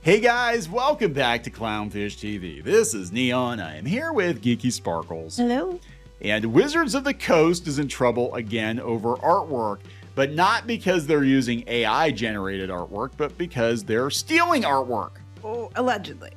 Hey guys, welcome back to Clownfish TV. This is Kneon. I am here with Geeky Sparkles. Hello. And Wizards of the Coast is in trouble again over artwork, but not because they're using AI-generated artwork, but because they're stealing artwork. Oh, allegedly.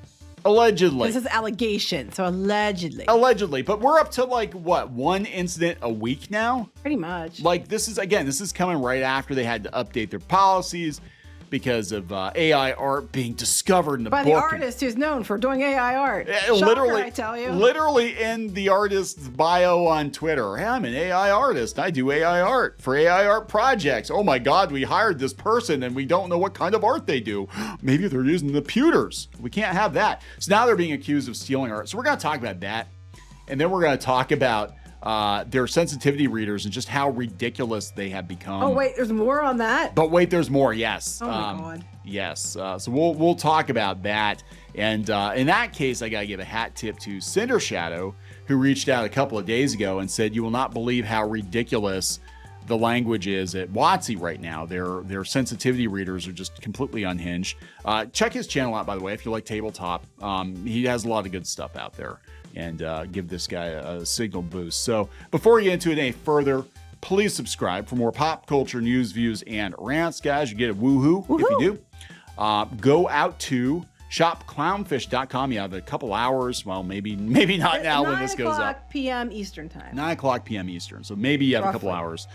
Allegedly. This is allegation, so allegedly. Allegedly, but we're up to like, what, one incident a week now? Pretty much. Like this is coming right after they had to update their policies because of AI art being discovered in the book. By the artist who's known for doing AI art. Literally, Shocker, I tell you. Literally in the artist's bio on Twitter. Hey, I'm an AI artist. I do AI art for AI art projects. Oh my God, we hired this person and we don't know what kind of art they do. Maybe they're using the pewters. We can't have that. So now they're being accused of stealing art. So we're going to talk about that. And then we're going to talk about their sensitivity readers and just how ridiculous they have become. Oh wait, there's more on that? But wait, there's more. Yes. Oh my God. Yes. So we'll talk about that. And in that case, I gotta give a hat tip to Cinder Shadow, who reached out a couple of days ago and said, "You will not believe how ridiculous the language is at WotC right now. Their sensitivity readers are just completely unhinged." Check his channel out, by the way, if you like tabletop. He has a lot of good stuff out there. And give this guy a signal boost. So before we get into it any further, please subscribe for more pop culture news, views, and rants. Guys, you get a woohoo if you do. Go out to shopclownfish.com. You have a couple hours. Well, maybe not now when this goes up. 9 o'clock p.m. Eastern time. 9 o'clock p.m. Eastern. So maybe you have a couple hours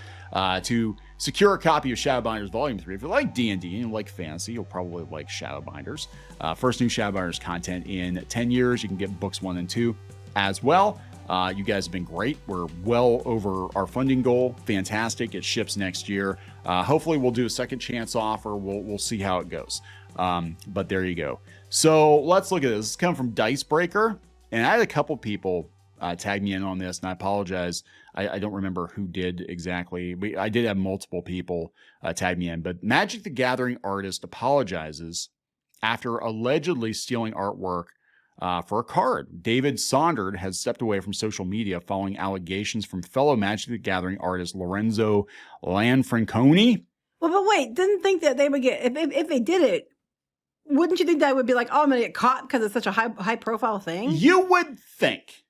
to secure a copy of Shadowbinders Volume 3. If you like D&D and you like fantasy, you'll probably like Shadowbinders. First new Shadowbinders content in 10 years. You can get books 1 and 2 as well. You guys have been great. We're well over our funding goal. Fantastic. It ships next year. Hopefully we'll do a second chance offer. We'll see how it goes. But there you go. So let's look at this. This is coming from Dicebreaker. And I had a couple people tag me in on this, and I apologize. I don't remember who did exactly. I did have multiple people tag me in. But Magic the Gathering artist apologizes after allegedly stealing artwork for a card. David Sonderd has stepped away from social media following allegations from fellow Magic the Gathering artist Lorenzo Lanfranconi. Well, but wait, didn't think that they would get, if they did it, wouldn't you think that would be like, oh, I'm going to get caught because it's such a high profile thing? You would think.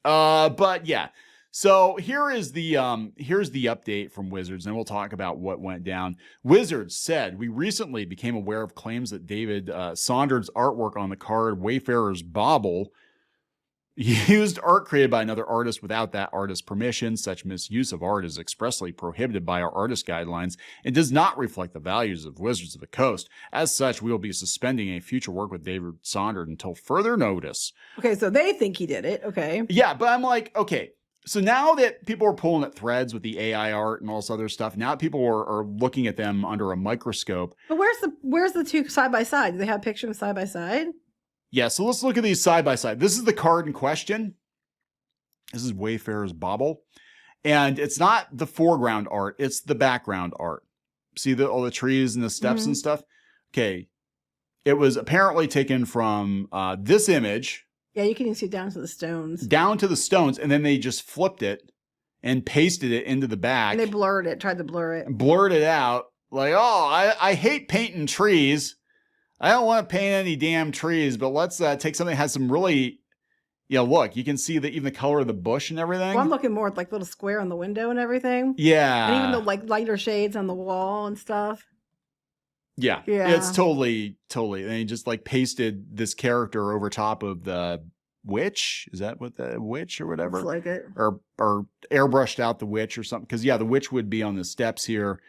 But yeah. So here's the update from Wizards, and we'll talk about what went down. Wizards said, "We recently became aware of claims that David Sonderd's artwork on the card Wayfarer's Bauble used art created by another artist without that artist's permission. Such misuse of art is expressly prohibited by our artist guidelines and does not reflect the values of Wizards of the Coast. As such, we will be suspending any future work with David Sonderd until further notice." Okay, so they think he did it. Okay. Yeah, but I'm like, okay. So now that people are pulling at threads with the AI art and all this other stuff, now people are looking at them under a microscope. But where's the two side by side? Do they have pictures side by side? Yeah, so let's look at these side by side. This is the Cardon Question. This is Wayfarer's Bauble. And it's not the foreground art, it's the background art. See all the trees and the steps and stuff? Okay. It was apparently taken from this image. Yeah, you can even see down to the stones. Down to the stones, and then they just flipped it and pasted it into the back. And they blurred it, tried to blur it. Blurred it out. Like, oh, I hate painting trees. I don't want to paint any damn trees, but let's take something that has some really, look, you can see even the color of the bush and everything. Well, I'm looking more at like little square on the window and everything. Yeah. And even the like lighter shades on the wall and stuff. Yeah. It's totally. And he just like pasted this character over top of the witch. Is that what the witch or whatever? Looks like it. Or airbrushed out the witch or something. Because the witch would be on the steps here.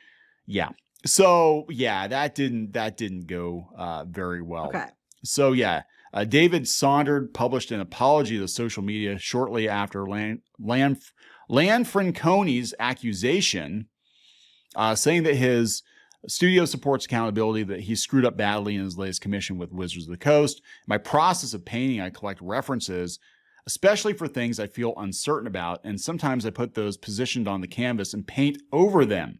Yeah. So yeah, that didn't go very well. Okay. So yeah, David Sonderd published an apology to social media shortly after Lanfranconi's accusation, saying that his studio supports accountability, that he screwed up badly in his latest commission with Wizards of the Coast. My process of painting, I collect references, especially for things I feel uncertain about, and sometimes I put those positioned on the canvas and paint over them.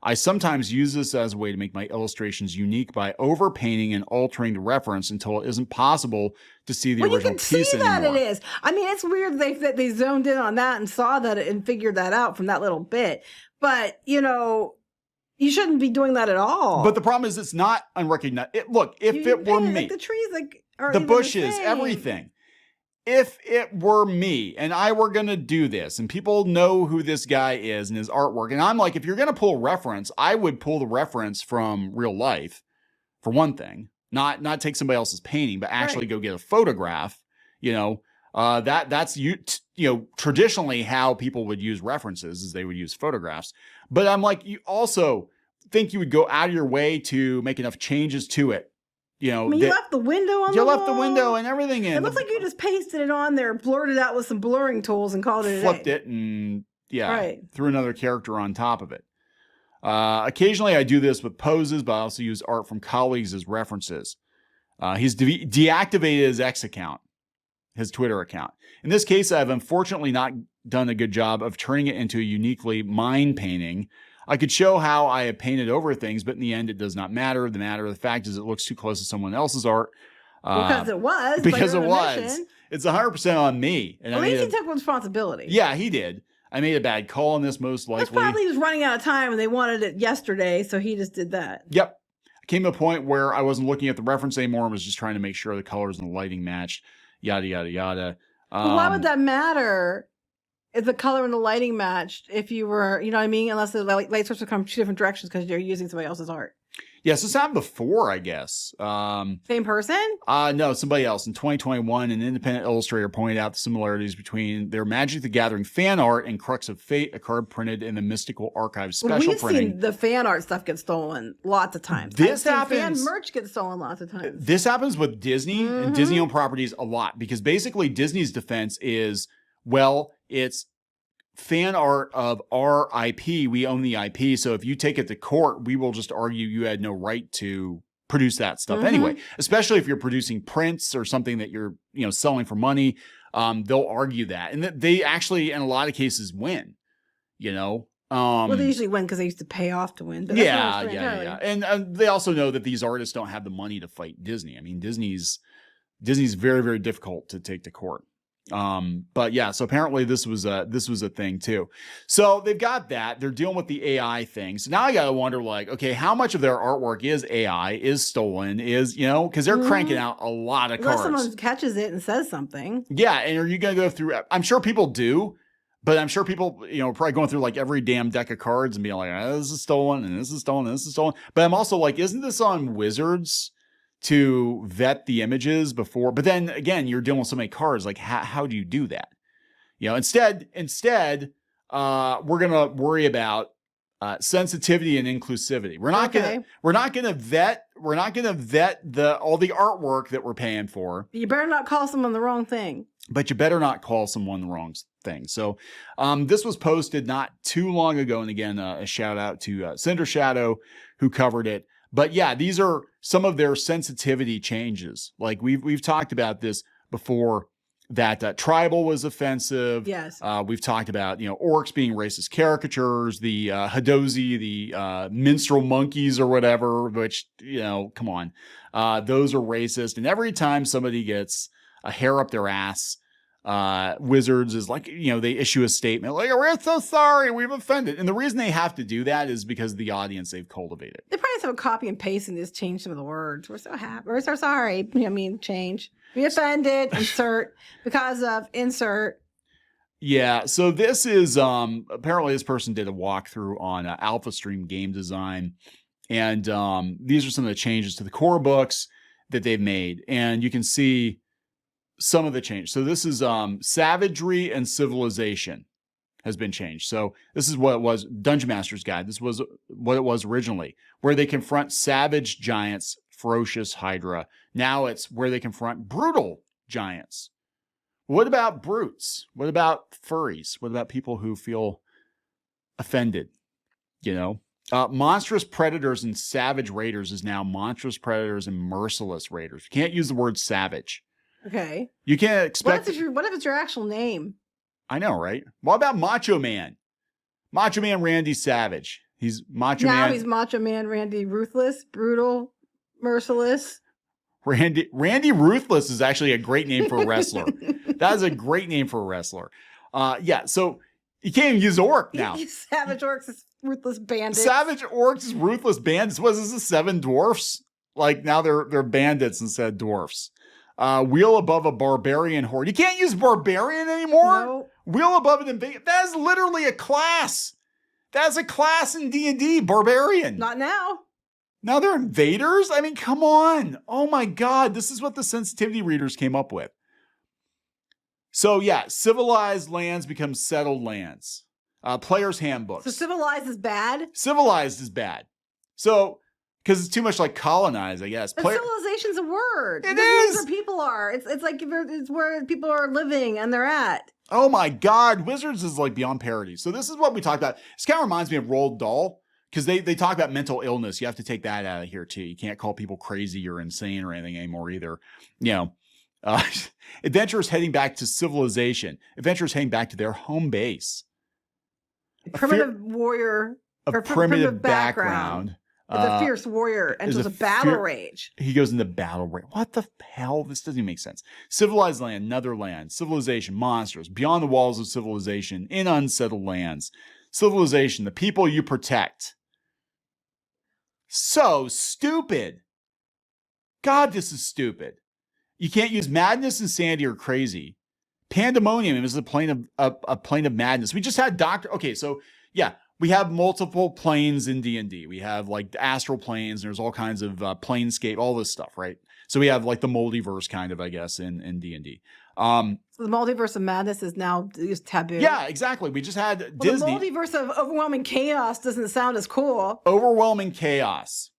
I sometimes use this as a way to make my illustrations unique by overpainting and altering the reference until it isn't possible to see the original piece anymore. You can see that it is. I mean, it's weird that they zoned in on that and saw that and figured that out from that little bit. But, You shouldn't be doing that at all. But the problem is it's not unrecognized. Look, if it were me, like the trees, are the bushes, everything. If it were me and I were going to do this and people know who this guy is and his artwork, and I'm like, if you're going to pull a reference, I would pull the reference from real life, for one thing, not take somebody else's painting, but actually go get a photograph. That's traditionally how people would use references, is they would use photographs. But I'm like, you also think you would go out of your way to make enough changes to it. You left the window on the wall. You left the window and everything in. It looks like you just pasted it on there, blurred it out with some blurring tools and called it a day. Flipped it and threw another character on top of it. Occasionally I do this with poses, but I also use art from colleagues as references. He's deactivated his X account, his Twitter account. In this case, I've unfortunately not done a good job of turning it into a uniquely mine painting. I could show how I have painted over things, but in the end, it does not matter. The fact is it looks too close to someone else's art. Because it was. Because it was. It's 100% on me. And at least he took responsibility. Yeah, he did. I made a bad call on this, most likely. That's probably he was running out of time and they wanted it yesterday, so he just did that. Yep. I came to a point where I wasn't looking at the reference anymore and was just trying to make sure the colors and the lighting matched, yada, yada, yada. Why would that matter? If the color and the lighting matched, if you were, you know what I mean? Unless the light source would come two different directions because you're using somebody else's art. Yes, this happened before, I guess. Same person? No, somebody else. In 2021, an independent illustrator pointed out the similarities between their Magic the Gathering fan art and Crux of Fate, a card printed in the Mystical Archives special we've printing. Seen the fan art stuff get stolen lots of times. This happens. Fan merch gets stolen lots of times. This happens with Disney and Disney-owned properties a lot because basically Disney's defense is, well, it's fan art of our IP. We own the IP. So if you take it to court, we will just argue you had no right to produce that stuff anyway, especially if you're producing prints or something that you're, selling for money. They'll argue that. And they actually, in a lot of cases, win, well, they usually win because they used to pay off to win. But yeah. And they also know that these artists don't have the money to fight Disney. I mean, Disney's very, very difficult to take to court. But yeah, so apparently this was a thing too. So they've got that. They're dealing with the AI thing. So now I got to wonder, like, okay, how much of their artwork is AI, is stolen, is, because they're cranking out a lot of cards. Unless someone catches it and says something. Yeah. And are you going to go through, I'm sure people do, but I'm sure people, probably going through like every damn deck of cards and being like, oh, this is stolen and this is stolen and this is stolen. But I'm also like, isn't this on Wizards to vet the images before? But then again, you're dealing with so many cards. Like, how do you do that? Instead, we're gonna worry about sensitivity and inclusivity. We're not gonna vet all the artwork that we're paying for. You better not call someone the wrong thing. But you better not call someone the wrong thing. So this was posted not too long ago, and again, a shout out to Cinder Shadow who covered it. But yeah, these are some of their sensitivity changes. Like we've talked about this before, that tribal was offensive. Yes. We've talked about, orcs being racist caricatures, the Hadozi, the minstrel monkeys or whatever, which, come on. Those are racist. And every time somebody gets a hair up their ass, Wizards is like, they issue a statement like, we're so sorry, we've offended. And the reason they have to do that is because of the audience they've cultivated. They probably just have a copy and paste and just change some of the words. We're so happy. We're so sorry. Change. We offended. Insert. Because of. Insert. Yeah. So this is, apparently this person did a walkthrough on Alpha Stream game design. And these are some of the changes to the core books that they've made. And you can see some of the change. So this is savagery and civilization has been changed. So this is what it was, Dungeon Master's Guide. This was what it was originally, where they confront savage giants, ferocious hydra. Now it's where they confront brutal giants. What about brutes? What about furries? What about people who feel offended? Monstrous predators and savage raiders is now monstrous predators and merciless raiders. You can't use the word savage. Okay. You can't expect. What if it's your actual name? I know, right? What about Macho Man? Macho Man Randy Savage. He's Macho Man. Now he's Macho Man Randy Ruthless, Brutal, Merciless. Randy Ruthless is actually a great name for a wrestler. That is a great name for a wrestler. Yeah. So You can't even use orc now. Savage orcs is ruthless bandits. Savage orcs is ruthless bandits. Was this the 7 dwarfs? Like now they're bandits instead of dwarfs. Wheel above a barbarian horde. You can't use barbarian anymore. No. Wheel above an invasion. That is literally a class. That's a class in D&D. Barbarian. Not now. Now they're invaders? I mean, come on. Oh my God. This is what the sensitivity readers came up with. So yeah, civilized lands become settled lands. Player's handbooks. So civilized is bad? Civilized is bad. So, because it's too much like colonized, I guess. But civilization's a word. It is is. where people are. It's like it's where people are living and they're at. Oh my God. Wizards is like beyond parody. So this is what we talked about. This kind of reminds me of Roald Dahl. Because they talk about mental illness. You have to take that out of here too. You can't call people crazy or insane or anything anymore either. You know, adventurers heading back to civilization. Adventurers heading back to their home base. Primitive warrior. A primitive background. It's a fierce warrior enters a battle rage. He goes into battle rage. What the hell? This doesn't even make sense. Civilized land, another land. Civilization, monsters. Beyond the walls of civilization, in unsettled lands. Civilization, the people you protect. So stupid. God, this is stupid. You can't use madness, insanity, or crazy. Pandemonium is a plane of madness. We just had Okay, so yeah, we have multiple planes in D&D. We have like the astral planes. There's all kinds of planescape, all this stuff, right? So we have like the multiverse kind of, I guess, in D&D. So the multiverse of madness is now taboo. Yeah, exactly. We just had Disney. The multiverse of overwhelming chaos doesn't sound as cool. Overwhelming chaos.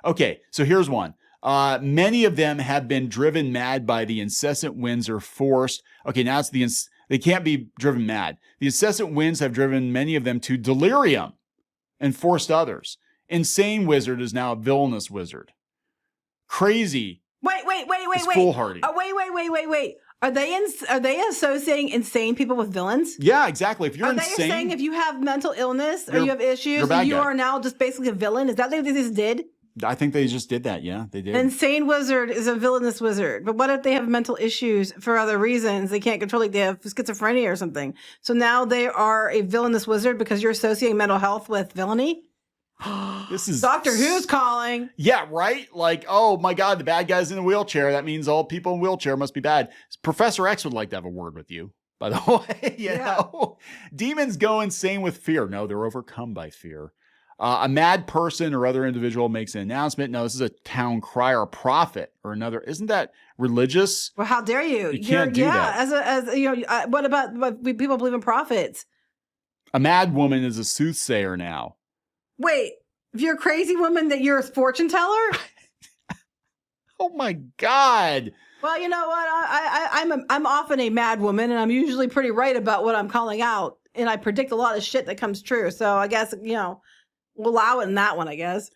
Okay, so here's one. Many of them have been driven mad by the incessant winds or forced. Okay, now it's they can't be driven mad. The incessant winds have driven many of them to delirium and forced others. Insane wizard is now a villainous wizard. Crazy. Wait. Foolhardy. Wait. Are they associating insane people with villains? Yeah, exactly. If you're insane, they saying if you have mental illness or you have issues, you are now just basically a villain? Is that what they just did? I think they just did that. Yeah, they did. An insane wizard is a villainous wizard. But what if they have mental issues for other reasons? They can't control it. They have schizophrenia or something. So now they are a villainous wizard because you're associating mental health with villainy? This is Doctor Who's calling. Yeah, right? Like, oh my God, the bad guy's in a wheelchair. That means all people in a wheelchair must be bad. Professor X would like to have a word with you, by the way. you know? Demons go insane with fear. No, they're overcome by fear. A mad person or other individual makes an announcement. No, this is a town crier, prophet, or another. Isn't that religious? Well, how dare you? You can't do that. As you know, what about people believe in prophets? A mad woman is a soothsayer now. Wait, if you're a crazy woman, that you're a fortune teller? Oh my God. Well, you know what? I'm often a mad woman, and I'm usually pretty right about what I'm calling out, and I predict a lot of shit that comes true. So I guess we'll allow it in that one, I guess.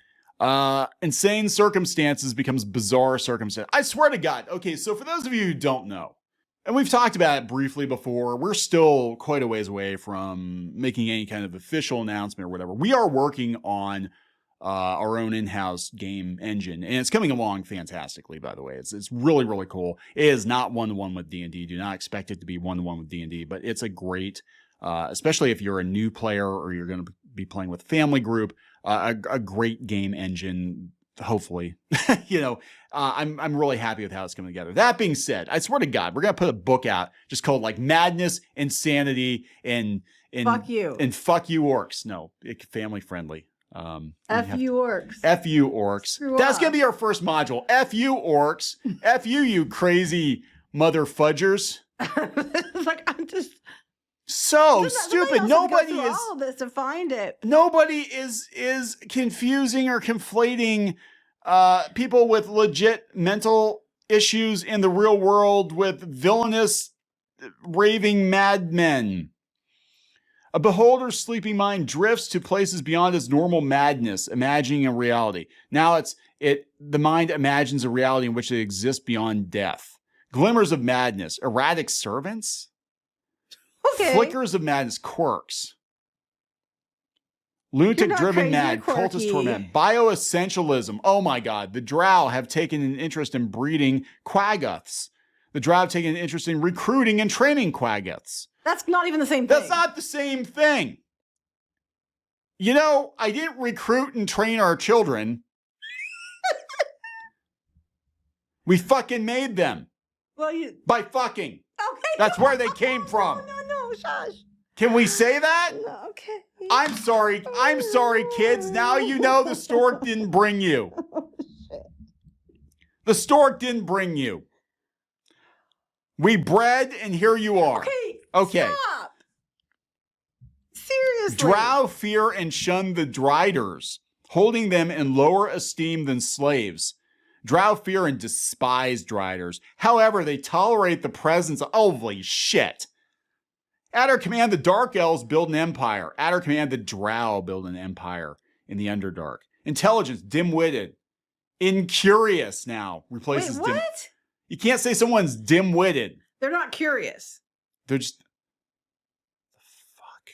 Insane circumstances becomes bizarre circumstance. I swear to God. Okay, so for those of you who don't know, and we've talked about it briefly before, we're still quite a ways away from making any kind of official announcement or whatever. We are working on our own in-house game engine, and it's coming along fantastically, by the way. It's really, really cool. It is not one-to-one with D&D. Do not expect it to be one-to-one with D&D, but it's a great, especially if you're a new player or you're going to be playing with family group, a great game engine, hopefully. I'm really happy with how it's coming together. That being said, I swear to God, we're going to put a book out just called like Madness, Insanity, and Fuck You. And Fuck You Orcs. No, family friendly. F you orcs. F you orcs. That's going to be our first module. F you orcs. F you crazy mother fudgers. Like, I'm just so stupid. Nobody is all of this to find it. Nobody is confusing or conflating people with legit mental issues in the real world with villainous raving madmen. A beholder's sleeping mind drifts to places beyond its normal madness, imagining a reality. Now the mind imagines a reality in which it exists beyond death. Glimmers of madness, erratic servants? Okay. Flickers of madness, quirks. Lunatic driven mad, cultist torment, bioessentialism. Oh my God. The drow have taken an interest in breeding quaggoths. The drow have taken an interest in recruiting and training quaggoths. That's not even the same thing. That's not the same thing. You know, I didn't recruit and train our children. We fucking made them. Well, by fucking. Okay. That's where they came from. No, shush. Can we say that? No, okay. I'm sorry, kids. Now you know the stork didn't bring you. Oh, shit. The stork didn't bring you. We bred, and here you are. Okay. Stop. Seriously. Drow fear and shun the Driders, holding them in lower esteem than slaves. Drow fear and despise Driders. However, they tolerate the presence of... Holy shit. At our command, the Dark Elves build an empire. At our command, the Drow build an empire in the Underdark. Intelligence, dim-witted. Incurious now replaces... Wait, what? You can't say someone's dim-witted. They're not curious. They're just... Fuck.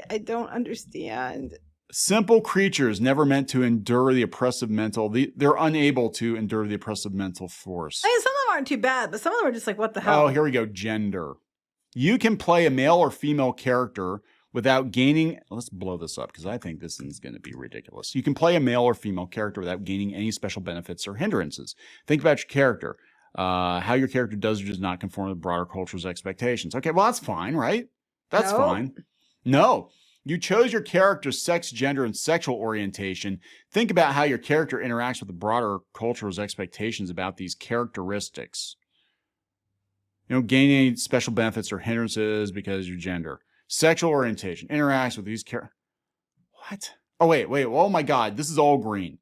I don't understand. Simple creatures never meant to endure the oppressive mental... They're unable to endure the oppressive mental force. I mean, some of them aren't too bad, but some of them are just like, what the hell? Oh, here we go. Gender. You can play a male or female character without gaining... Let's blow this up because I think this is going to be ridiculous. You can play a male or female character without gaining any special benefits or hindrances. Think about your character. How your character does or does not conform to broader culture's expectations. Okay, well, that's fine, right? That's fine. No. You chose your character's sex, gender, and sexual orientation. Think about how your character interacts with the broader culture's expectations about these characteristics. You don't gain any special benefits or hindrances because of your gender. Sexual orientation interacts with these What? Oh, wait. Oh, my God. This is all green.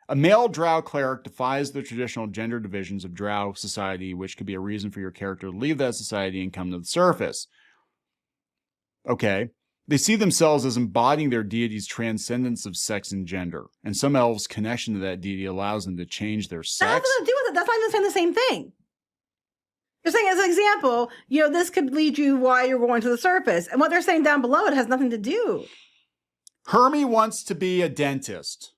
A male drow cleric defies the traditional gender divisions of drow society, which could be a reason for your character to leave that society and come to the surface. Okay. They see themselves as embodying their deity's transcendence of sex and gender, and some elves' connection to that deity allows them to change their sex. That has nothing to do with it. That's not even saying the same thing. They're saying, as an example, this could lead you while you're going to the surface. And what they're saying down below, it has nothing to do. Hermie wants to be a dentist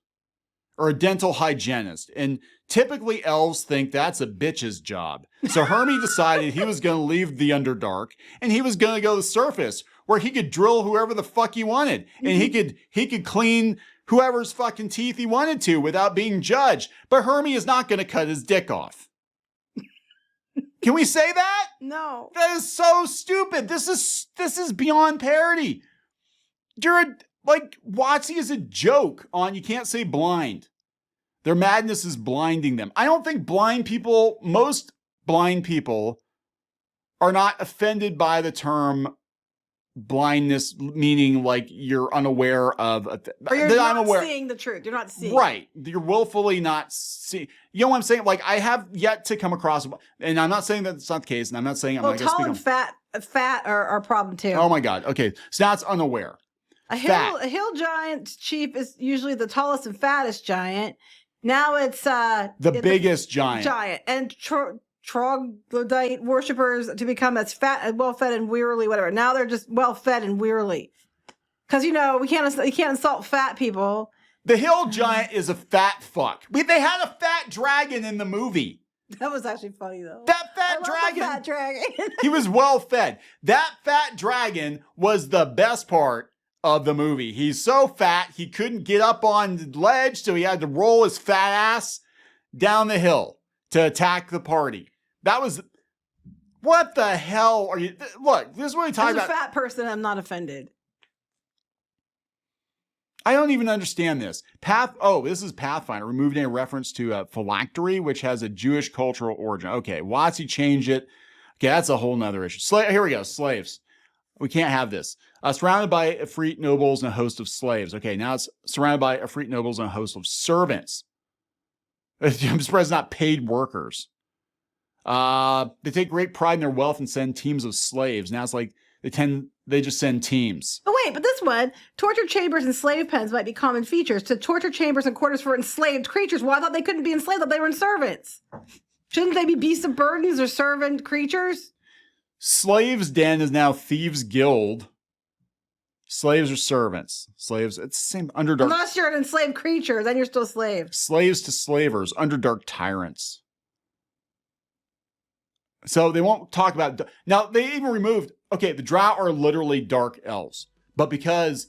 or a dental hygienist, and typically elves think that's a bitch's job. So Hermie decided he was going to leave the Underdark, and he was going to go to the surface, where he could drill whoever the fuck he wanted. And he could clean whoever's fucking teeth he wanted to without being judged. But Hermie is not going to cut his dick off. Can we say that? No. That is so stupid. This is beyond parody. WotC is a joke on you can't say blind. Their madness is blinding them. I don't think most blind people are not offended by the term blindness, meaning like you're unaware of or you're not seeing the truth. You're not seeing. Right. You're willfully not seeing. You know what I'm saying? Like, I have yet to come across, and I'm not saying that it's not the case, and I'm not saying I'm not going to speak on... fat are a problem too. Oh my God. Okay. So that's unaware. A hill giant chief is usually the tallest and fattest giant. Now it's the biggest giant. And troglodyte worshippers to become as fat and well-fed and wearily, whatever. Now they're just well-fed and wearily. Because, you can't insult fat people. The hill giant is a fat fuck. They had a fat dragon in the movie. That was actually funny, though. That fat dragon. He was well-fed. That fat dragon was the best part of the movie. He's so fat, he couldn't get up on the ledge, so he had to roll his fat ass down the hill to attack the party. That was... What the hell are you... Look, this is what we talk about. As a fat person, I'm not offended. I don't even understand this. This is Pathfinder. Removed any reference to phylactery, which has a Jewish cultural origin. Okay, WotC changed it. Okay, that's a whole nother issue. Here we go, slaves. We can't have this. Surrounded by Efreet nobles and a host of slaves. Okay, now it's surrounded by Efreet nobles and a host of servants. I'm surprised it's not paid workers. They take great pride in their wealth and send teams of slaves. Now it's like they just send teams. Oh wait, but this one, torture chambers and slave pens might be common features. To torture chambers and quarters for enslaved creatures. Well, I thought they couldn't be enslaved, I thought they were servants. Shouldn't they be beasts of burdens or servant creatures? Slaves' den is now Thieves' Guild. Slaves are servants. Slaves, it's the same. Underdark. Unless you're an enslaved creature, then you're still slaves. Slaves to slavers. Underdark tyrants. So they won't talk about, now they even removed, okay, the drow are literally dark elves, but because,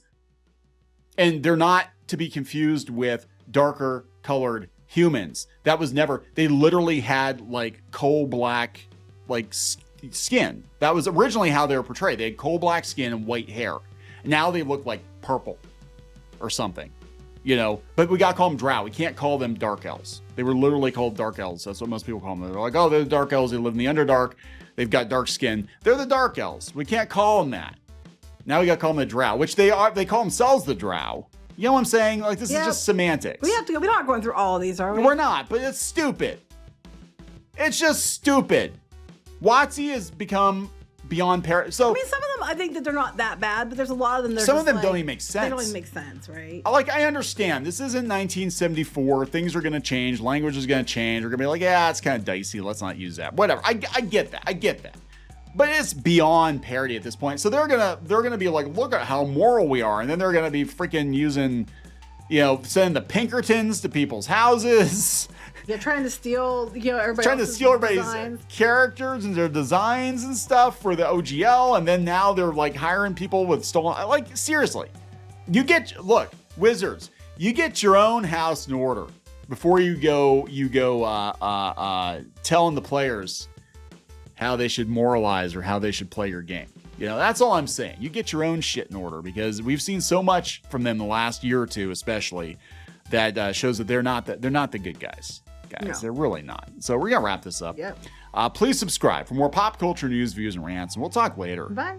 and they're not to be confused with darker colored humans. That was never, they literally had like coal black, like skin. That was originally how they were portrayed. They had coal black skin and white hair. Now they look like purple or something, you know, but we gotta call them drow. We can't call them dark elves. They were literally called dark elves. That's what most people call them. They're like, oh, they're the dark elves. They live in the Underdark. They've got dark skin. They're the dark elves. We can't call them that. Now we gotta call them the drow, which they are. They call themselves the drow. You know what I'm saying? Like, this is just semantics. We have to go. We're not going through all of these, are we? We're not, but it's stupid. It's just stupid. WotC has become beyond parody. So I mean, some of them, I think that they're not that bad, but there's a lot of them that are some of them like, don't even make sense. They don't even make sense, right? Like, I understand. This isn't 1974. Things are going to change. Language is going to change. We're going to be like, yeah, it's kind of dicey. Let's not use that. Whatever. I get that. I get that. But it's beyond parody at this point. So they're gonna be like, look at how moral we are, and then they're gonna be freaking using, you know, sending the Pinkertons to people's houses. They're trying to steal, you know, everybody's designs. Characters and their designs and stuff for the OGL, and then now they're like hiring people with stolen. Like, seriously, look, wizards, you get your own house in order before you go telling the players how they should moralize or how they should play your game. You know, that's all I'm saying. You get your own shit in order, because we've seen so much from them the last year or two, especially, that shows that they're not the good guys. No. They're really not. So we're gonna wrap this up. Yep. Please subscribe for more pop culture news, views, and rants, and we'll talk later. Bye.